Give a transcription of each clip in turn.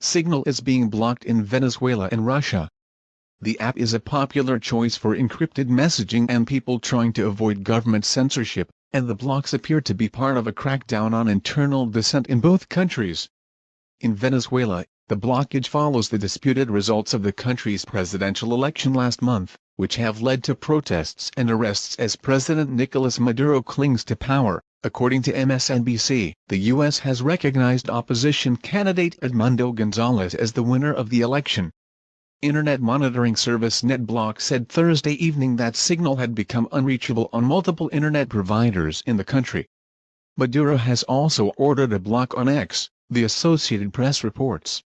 Signal is being blocked in Venezuela and Russia. The app is a popular choice for encrypted messaging and people trying to avoid government censorship, and the blocks appear to be part of a crackdown on internal dissent in both countries. In Venezuela, the blockage follows the disputed results of the country's presidential election last month, which have led to protests and arrests as President Nicolas Maduro clings to power. According to MSNBC, the U.S. has recognized opposition candidate Edmundo Gonzalez as the winner of the election. Internet monitoring service NetBlock said Thursday evening that Signal had become unreachable on multiple internet providers in the country. Maduro has also ordered a block on X, the Associated Press reports.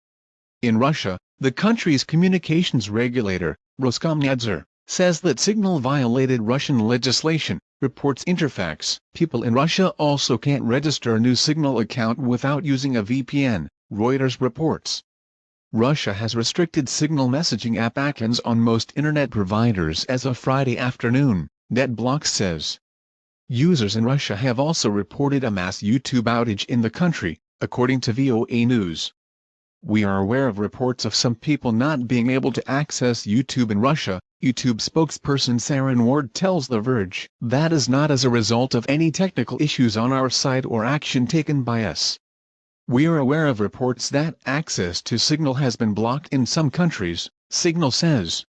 In Russia, the country's communications regulator, Roskomnadzor, says that Signal violated Russian legislation, reports Interfax. People in Russia also can't register a new Signal account without using a VPN, Reuters reports. Russia has restricted Signal messaging app icons on most internet providers as of Friday afternoon, NetBlock says. Users in Russia have also reported a mass YouTube outage in the country, according to VOA News. We are aware of reports of some people not being able to access YouTube in Russia, YouTube spokesperson Saren Ward tells The Verge. That is not as a result of any technical issues on our side or action taken by us. We are aware of reports that access to Signal has been blocked in some countries, Signal says.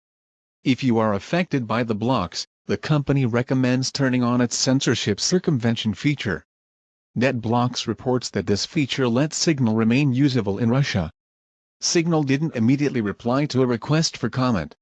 If you are affected by the blocks, the company recommends turning on its censorship circumvention feature. NetBlocks reports that this feature lets Signal remain usable in Russia. Signal didn't immediately reply to a request for comment,